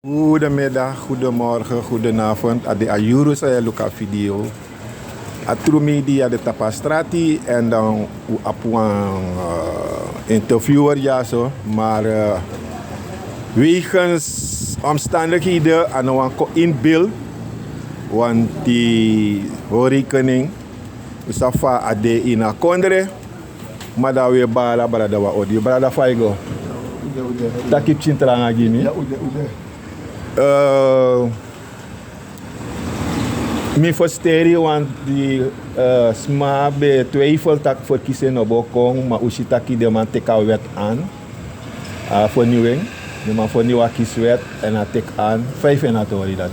Goedemiddag, goedemorgen, goedenavond. Ade ayuru saya luka video. Atru media de tapastrati en dan op een interviewer ja zo. Maar wegens omstandigheden aan een in beeld, want die rekening usafa ade ina kondre, maar daar weer bala brada wa audio brada faigo. Taki cintranga gini. Ja, ude. Mi versteer want die sma be twijfel tak voor kiezen op Bokong, maar usitaki de man teka wet aan. Vernieuwing. De man vernieuwing kieswet en hij tek aan 5 en dat hoor je dat.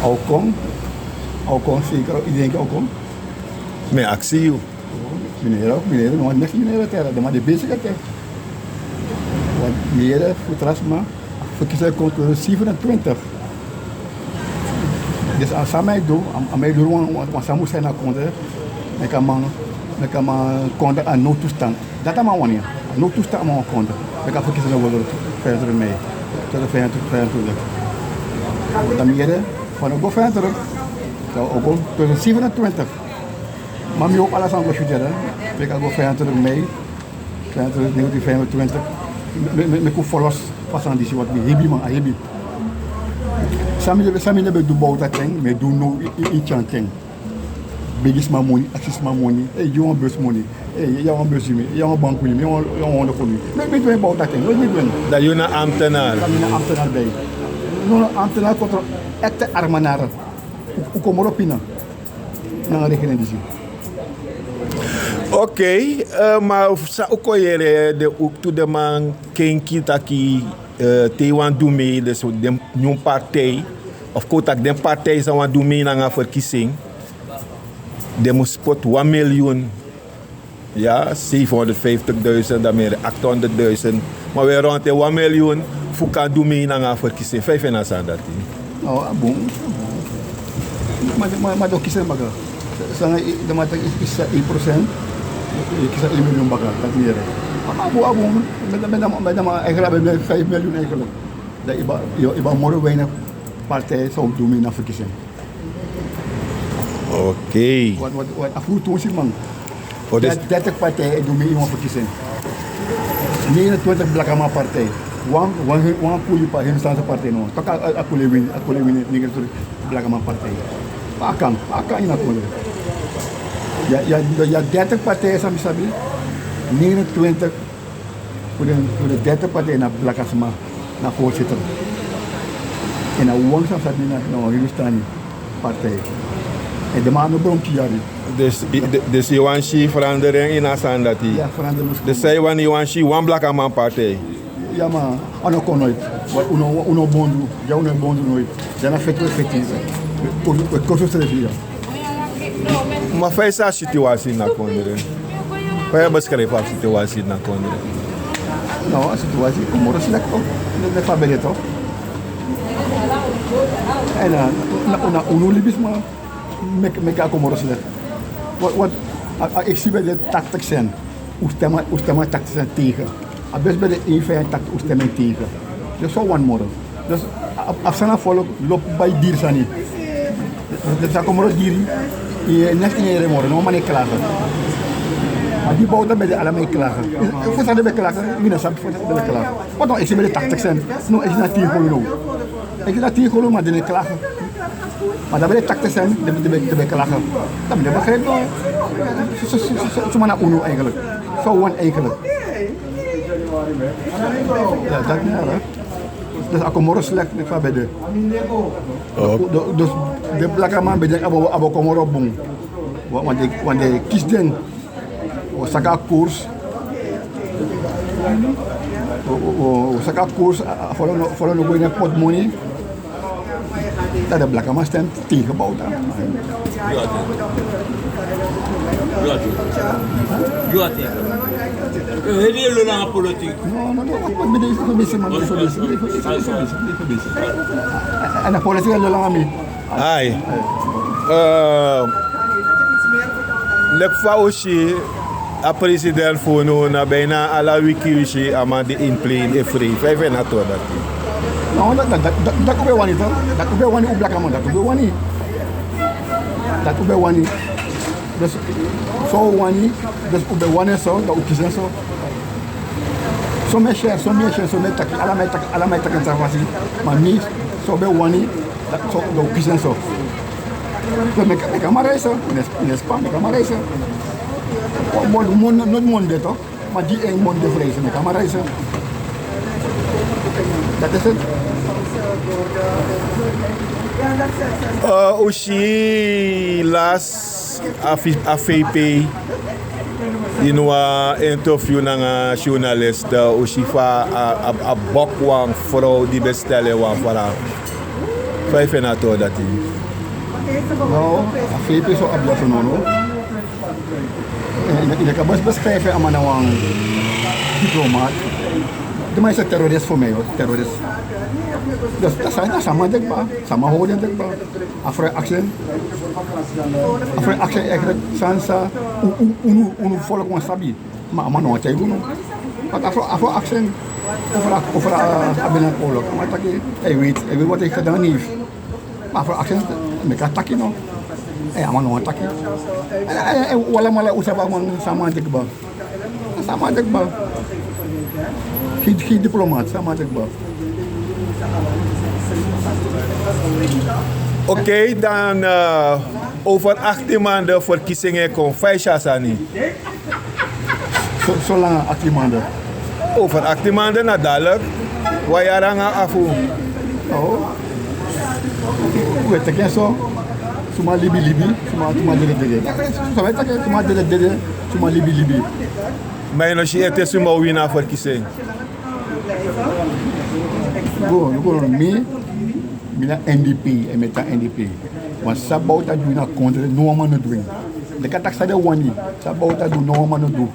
Alkom zeker, iedereen alkom. Met actie. Meneer, nog niks meneer terra, maar de bezig het. Want meneer Futrasma verkiezen komt 27. Dus als mij doen, want samen zijn naar konde, ik kan konde aan noodtoestand. Dat is maar wanneer. Noodtoestand maar konde. Ik kan verkiezen naar worden verder mee. Tot de 25. Dan meneer van ook verder. Ook tot de 27. Maar nu ook alles aan het studeren. Ik kan ook verder mee. 25. Met hoe volgens pas aan die wat we hebben man, hebben. Sami lebe do bouta ting, me do no in chanting. Biggest my money, access my money. Hey, you want bus money. Hey, you want bus me. You want bank me. You want the money. Me do about that thing. What me doing? Dat je na ambtenaar. Dat je na ambtenaar bij. No ambtenaar contra ekte armanara. U kom erop in. Na rekening die. Oké, maar sa ook jere de ook to de man kenki taki te wan doen mee dus de nieuwe partij of kotak de partij zou wan doen mee naar verkiezing. De moest spot 1 miljoen. Ja, 750.000, dan meer 800.000. Maar we rond de 1 miljoen voor kan doen mee naar verkiezing. 5 en aan dat. Nou, boom. Maar dat kiezen baga. Sana de mata is 1%. Ik zeg 1 miljoen baga, dat meer. Maar met eigenlijk 5 miljoen eigenlijk. Dat je morgen weinig partij zou doen naar verkiezing. Oké. Wat afvoer toen zie man. 30 partijen doen mee in een verkiezing. 29 blakama partij. Wan koelie pa Hindustaanse partij no. Toch akule win nigger blakama partij. Akan in akule. Ja 30 partijen sabi 29 voor de 30 partijen naar blakasma naar voorzitter. En dan wang sabi na Hindustani partij. En de maanden bronkie jaren. Dus je want verandering in Asandati? Ja, verandering. Dus zij want je want one black man partij? Ja maar, ano kon nooit. Uno bondu, ja uno bondu nooit. Daarna fetwe. Het kost het hier. Maar faz a situatie na kondre. Faz beschrijven a situatie na kondre. Nou, a situatie komoro slecht toch? Ne fabele toch? En na uno libis maar meka komoro slecht. Wat ik zie bij de tactiek zijn. Oestema tactiek zijn tegen. Best bij de even tactiek oestema tegen. Dus zo one more. Dus afsana volk loopt bij dier sani. Dat is komoro dier. Je net in je morgen, normaal niet klagen. Maar die bouwt dan bij de allemaal klagen. Voor ze bij klagen, wie dan samen voor ze bij klagen. Wat dan? Ik zie bij de tactiek zijn. No, ik zie naar 10 kolom. Ik zie naar 10 kolom, maar die niet klagen. Maar dan bij de tactiek zijn, die bij klagen. Dat ben je begrijpt wel. Zo maar naar uno eigenlijk. Zo one eigenlijk. Ja, dat is hè. Dus als ik morgen slecht ben bij de. Dus de blakke man bij de abo komoro bong. Want de kies den. Saka koers. Saka koers voor een goede pot money. Dat de blakke man stemt tegengebouwd. Ja, heel lang politiek. Wat ben je verbeterd man? En de politiek is lang aan mij. Ai. Lek fauci a president fono na bijna alla wiki wishi ama de in plane e free 5 en ato dat. No, dat ube wani toch? Dat ube wani u blaka man, dat ube wani. Dat ube wani. Dus zo wani, dus ube wani zo, dat ube kiezen zo. Zo meer share, zo meer taki, alla mij taki interventie. Maar niet, zo ube wani, dat zo dat ube kiezen zo. Dus ik kan maar reizen, in Spanje, ik kan maar reizen. Nooit monde toch? Maar die één monde vrezen, ik kan maar reizen. Dat is het. Aussi, last AFP, interview met een journalist, aussi a bok een vrouw die bestellen van vrouw. Vijf en dat hij. Nou, AFP is zo ablassen no. En ik kan best beschrijven aan een diplomaat. De man is een terrorist voor mij, hoor. Terrorist. Dus dat is samen dekbaar, samen houden dekbaar. Afro accent eigenlijk, sansa, unu volk ons sabi. Maar no het even. Want afro accent, over abinan oorlog. Maar Taki, hij weet wat hij gedaan heeft. Maar afro accent, ik kan Taki no. Ja, maar no Taki. En wala usaba man samen dekbaar. Samen dekbaar. Geen diplomaat, samen dekbaar. Oké, dan over 18 maanden verkiezingen komt 5 jaar niet. Zo lang 18 maanden. Over 18 maanden na dadelijk, waar je dan af. Oh. Weet je zo? Suma libi, suma dede. Zo weet je, suma dede, suma libi. Maar je nog niet eens suma winnaar verkiezing. Go, mina NDP en met NDP. Want sabouta doen na contra, no man no doen. De katak sa de wani, sabouta doen no man no doen.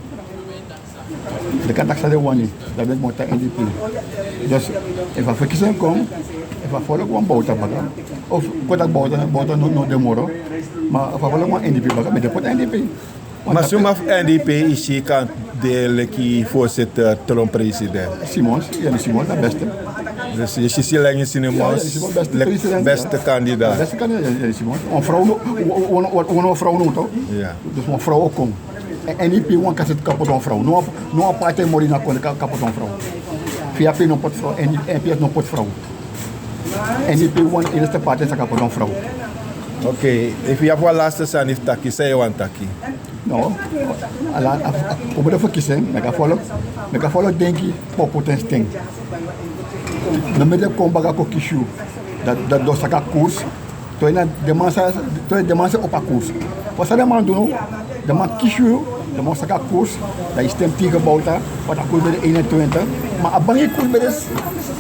De katak sa de wani, dat is met NDP. Dus even verkiezingen komen, even volgen gewoon bouta baga. Of kodak bouta no demoro. Maar even volgen gewoon NDP baga, met de pot NDP. Maar zomaar NDP is je kan de voorzitter Trump-president. Simons, dat beste. Dus je ziet je lang in Simons, beste kandidaat. Beste kandidaat, Simons. Een vrouw nu toch? Ja. Dus een vrouw ook komt. En NDP kan het kapot een vrouw. No een partij morina kon kapot een vrouw. VAP no pot vrouw, NPS no pot vrouw. NDP want eerste partij is kapot een vrouw. Oké, if je hebt wat laatste zijn, heeft Taki, zei je want Taki. Nou, op de verkiezing, ik ga volgen denk ik, potens ting. Dan met de kombaga ko kishu, dat door saka koers, toen je de mensen op een koers. Wat ze de man doen, de man kishu, de man saka koers, dat is stem tegen Bouta, wat een koers bij de 21, maar een bange koers bij de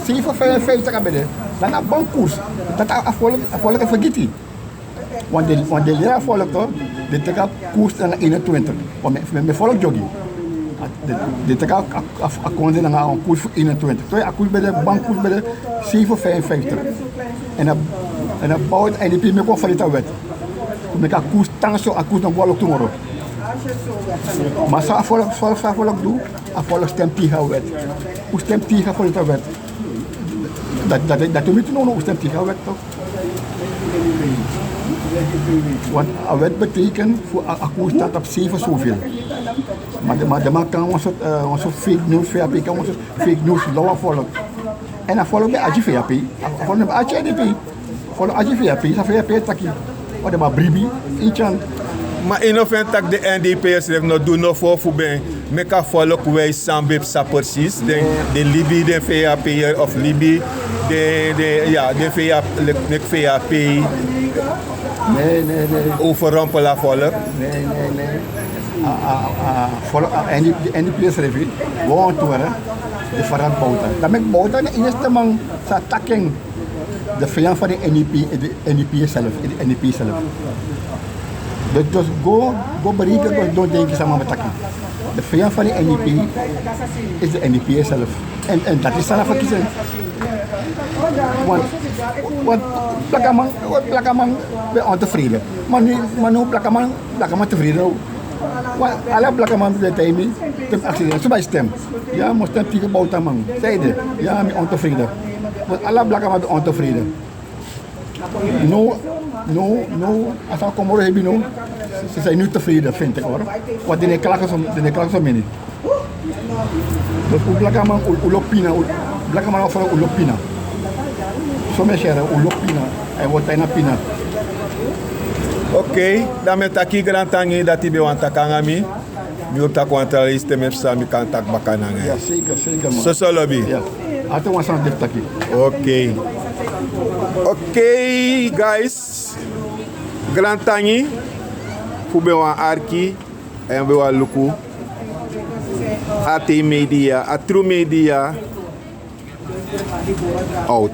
7,55 bij de, dan een bang koers, dat afvolgen vergeten. Want de leraar volgt toch, de teka koers naar 21. Want met volk joggen. De teka akkoorden naar een koers voor 21. Toen je koers bij de bankkoers bij de 7,55. En dan bouwt en die me kon valita wet. Met een koers tang zo, een koers dan volk tomorrow. Maar zo volk doen, volk stem tegen wet. Hoe stem tegen valita wet? Dat je moet nog stem tegen wet toch? Want een wet betekent voor een koers staat op 7 zoveel. Maar de man kan onze fake news, VAP kan onze fake news lauw volgen. En dan volgen bij AGVAP, volgen bij AGNDP, volgen AGVAP, dat VAP Taki. Wat de maar bribi, inchan. Maar in of tak de NDP's nog doen nog voor ben, me kan volgen wij samen precies. De Libi, de VAP of Libi, de VAP. Nee. Overrompelen volk. Nee. NDP is revie, gewoon toeren, de verant Bouta. Dan met Bouta de eerste man sa taking de vijand van de NDP zelf. Dus go bereiken, don't denken samen met Taki. De vijand van de NDP is de NDP zelf. En dat is zijn verkiezing. Want plakaman ben ontevreden. Maar nu plakaman tevreden. Want alle plakaman bij timing, heb accident. Zo bij stem. Ja, moet stem tegen Bouta man. Zeiden, ja, ik ben ontevreden. Want alle blakken waren ontevreden. No, als we Comoros hebben, no, ze zijn nu tevreden, vind ik hoor. Want die klagen zo min. Dus hoe blakken man ulopina, blakken man vooral ulopina. Sommige jaren ulopina, en wordt bijna pina. Oké, dan met Taki grand tangi dat hij bij want takangami. Mi op tak wantaliste met sami kan tak bakananga. Ja, zeker man. Zo lobby. Ja. Altijd was aan dit Taki. Oké, guys. Grand tangi. Fube wan arki en we wan luku. AT Media, a True Media. Out.